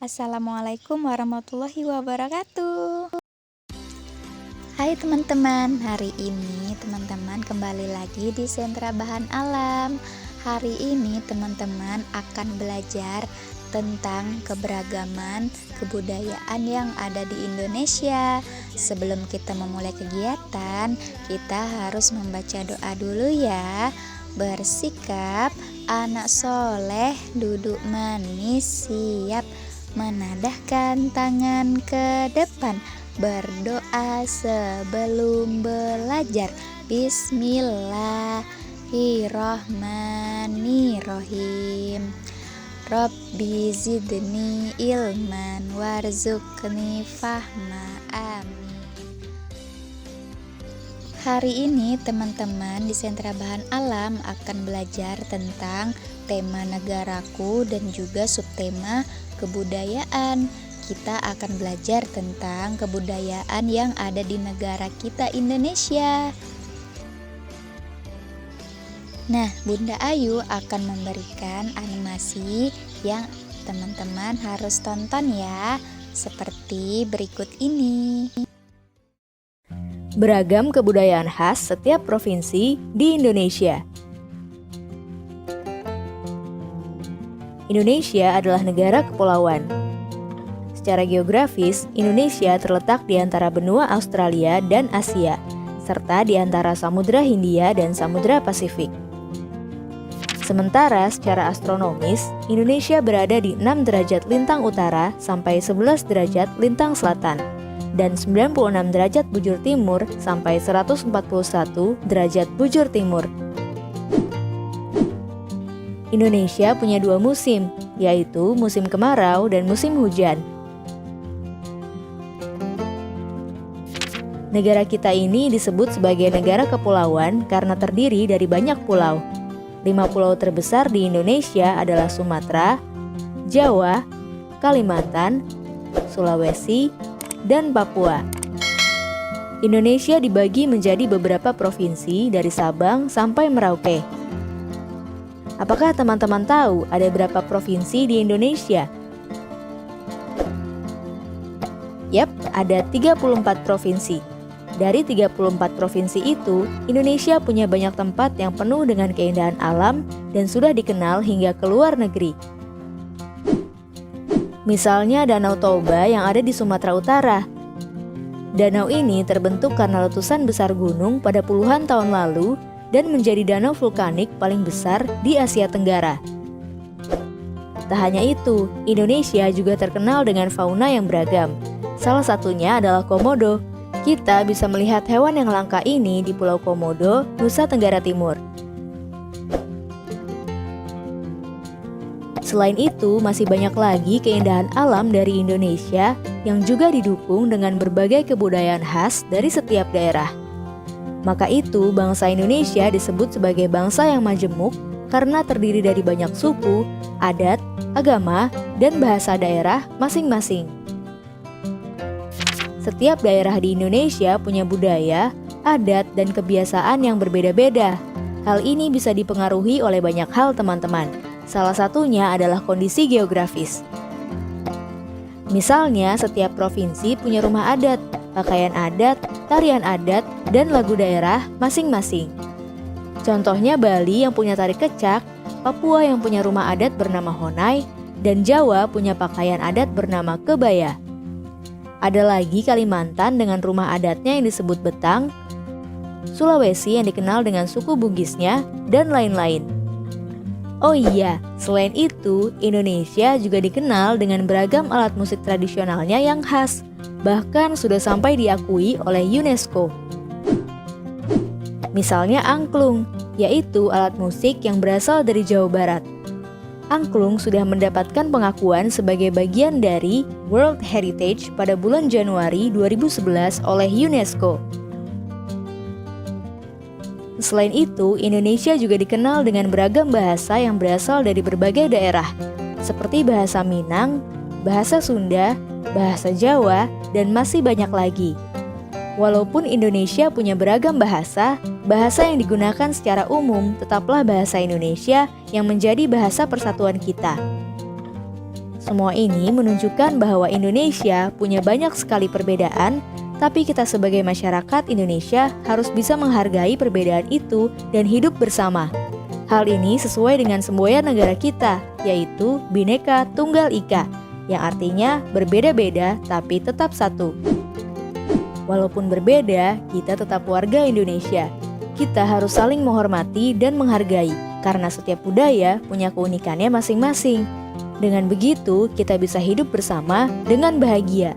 Assalamualaikum warahmatullahi wabarakatuh. Hai teman-teman, hari ini teman-teman kembali lagi di Sentra Bahan Alam. Hari ini teman-teman akan belajar tentang keberagaman kebudayaan yang ada di Indonesia. Sebelum kita memulai kegiatan, kita harus membaca doa dulu ya. Bersikap anak soleh, duduk manis, siap menadahkan tangan ke depan, berdoa sebelum belajar. Bismillahirrohmanirrohim. Rabbi zidni ilman warzuqni fahma. Amin. Hari ini teman-teman di Sentra Bahan Alam akan belajar tentang tema negaraku dan juga subtema kebudayaan. Kita akan belajar tentang kebudayaan yang ada di negara kita Indonesia. Nah, Bunda Ayu akan memberikan animasi yang teman-teman harus tonton ya, seperti berikut ini. Beragam kebudayaan khas setiap provinsi di Indonesia. Indonesia adalah negara kepulauan. Secara geografis, Indonesia terletak di antara benua Australia dan Asia, serta di antara Samudra Hindia dan Samudra Pasifik. Sementara secara astronomis, Indonesia berada di 6 derajat lintang utara sampai 11 derajat lintang selatan, dan 96 derajat bujur timur sampai 141 derajat bujur timur. Indonesia punya 2 musim, yaitu musim kemarau dan musim hujan. Negara kita ini disebut sebagai negara kepulauan karena terdiri dari banyak pulau. 5 pulau terbesar di Indonesia adalah Sumatera, Jawa, Kalimantan, Sulawesi, dan Papua. Indonesia dibagi menjadi beberapa provinsi dari Sabang sampai Merauke. Apakah teman-teman tahu ada berapa provinsi di Indonesia? Yap, ada 34 provinsi. Dari 34 provinsi itu, Indonesia punya banyak tempat yang penuh dengan keindahan alam dan sudah dikenal hingga ke luar negeri. Misalnya Danau Toba yang ada di Sumatera Utara. Danau ini terbentuk karena letusan besar gunung pada puluhan tahun lalu dan menjadi danau vulkanik paling besar di Asia Tenggara. Tak hanya itu, Indonesia juga terkenal dengan fauna yang beragam. Salah satunya adalah komodo. Kita bisa melihat hewan yang langka ini di Pulau Komodo, Nusa Tenggara Timur. Selain itu, masih banyak lagi keindahan alam dari Indonesia yang juga didukung dengan berbagai kebudayaan khas dari setiap daerah. Maka itu, bangsa Indonesia disebut sebagai bangsa yang majemuk karena terdiri dari banyak suku, adat, agama, dan bahasa daerah masing-masing. Setiap daerah di Indonesia punya budaya, adat, dan kebiasaan yang berbeda-beda. Hal ini bisa dipengaruhi oleh banyak hal teman-teman. Salah satunya adalah kondisi geografis. Misalnya, setiap provinsi punya rumah adat, pakaian adat, tarian adat, dan lagu daerah masing-masing. Contohnya Bali yang punya tari kecak, Papua yang punya rumah adat bernama Honai, dan Jawa punya pakaian adat bernama kebaya. Ada lagi Kalimantan dengan rumah adatnya yang disebut Betang, Sulawesi yang dikenal dengan suku Bugisnya, dan lain-lain. Oh iya, selain itu, Indonesia juga dikenal dengan beragam alat musik tradisionalnya yang khas, bahkan sudah sampai diakui oleh UNESCO. Misalnya angklung, yaitu alat musik yang berasal dari Jawa Barat. Angklung sudah mendapatkan pengakuan sebagai bagian dari World Heritage pada bulan Januari 2011 oleh UNESCO. Selain itu, Indonesia juga dikenal dengan beragam bahasa yang berasal dari berbagai daerah, seperti bahasa Minang, bahasa Sunda, bahasa Jawa, dan masih banyak lagi. Walaupun Indonesia punya beragam bahasa, bahasa yang digunakan secara umum tetaplah bahasa Indonesia yang menjadi bahasa persatuan kita. Semua ini menunjukkan bahwa Indonesia punya banyak sekali perbedaan, tapi kita sebagai masyarakat Indonesia harus bisa menghargai perbedaan itu dan hidup bersama. Hal ini sesuai dengan semboyan negara kita, yaitu Bhinneka Tunggal Ika, yang artinya berbeda-beda tapi tetap satu. Walaupun berbeda, kita tetap warga Indonesia. Kita harus saling menghormati dan menghargai, karena setiap budaya punya keunikannya masing-masing. Dengan begitu, kita bisa hidup bersama dengan bahagia.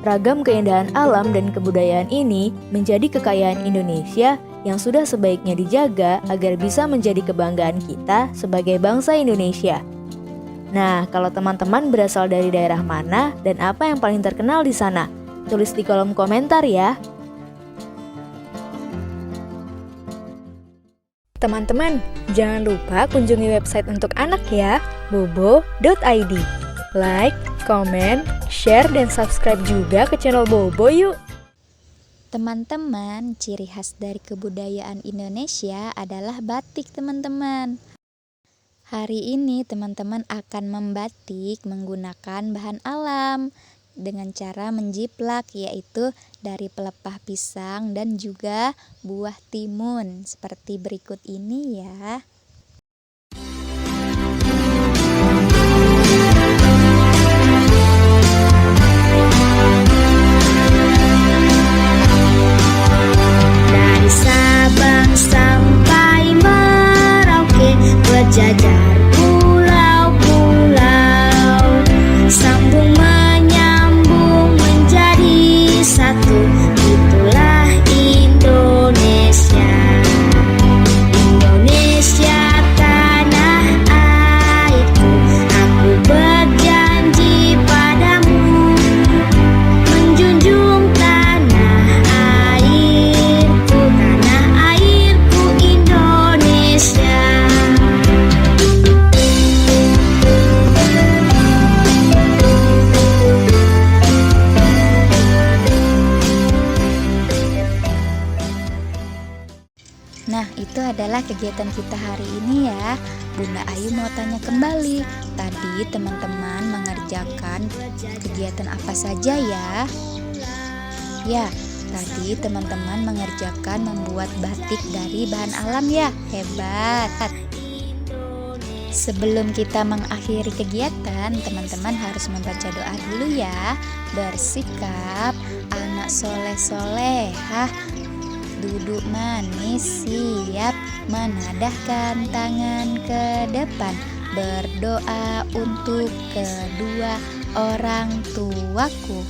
Ragam keindahan alam dan kebudayaan ini menjadi kekayaan Indonesia yang sudah sebaiknya dijaga agar bisa menjadi kebanggaan kita sebagai bangsa Indonesia. Nah, kalau teman-teman berasal dari daerah mana dan apa yang paling terkenal di sana? Tulis di kolom komentar ya. Teman-teman, jangan lupa kunjungi website untuk anak ya, bobo.id. Like, comment, share, dan subscribe juga ke channel Bobo yuk! Teman-teman, ciri khas dari kebudayaan Indonesia adalah batik teman-teman. Hari ini teman-teman akan membatik menggunakan bahan alam dengan cara menjiplak, yaitu dari pelepah pisang dan juga buah timun seperti berikut ini ya. Dari Sabang sampai Merauke, berjajar pulau-pulau, sambung menyambung menjadi satu. Itulah Indonesia. Indonesia tanah airku, aku berjanji padamu, menjunjung tanah airku Indonesia. Nah, itu adalah kegiatan kita hari ini ya. Bunda Ayu mau tanya kembali, tadi teman-teman mengerjakan kegiatan apa saja ya? Ya, tadi teman-teman mengerjakan membuat batik dari bahan alam ya. Hebat! Sebelum kita mengakhiri kegiatan, teman-teman harus membaca doa dulu ya. Bersikap anak soleh-solehah, duduk manis, siap menadahkan tangan ke depan, berdoa untuk kedua orang tuaku.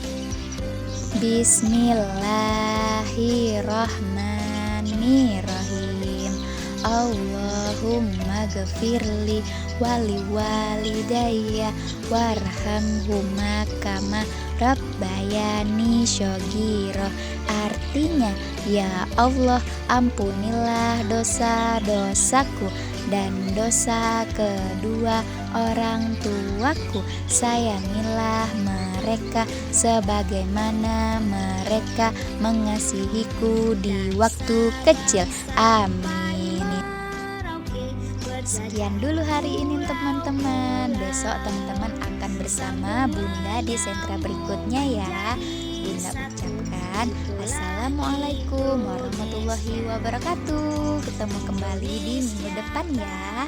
Bismillahirrahmanirrahim. Allahumma ghafirli wali walidayya warhamhuma kama rabbayani shoghira. Artinya, ya Allah, ampunilah dosa-dosaku dan dosa kedua orang tuaku. Sayangilah mereka sebagaimana mereka mengasihiku di waktu kecil. Amin. Sekian dulu hari ini teman-teman. Besok teman-teman akan bersama Bunda di sentra berikutnya ya. Bunda ucapkan Assalamualaikum warahmatullahi wabarakatuh. Ketemu kembali di minggu depan ya.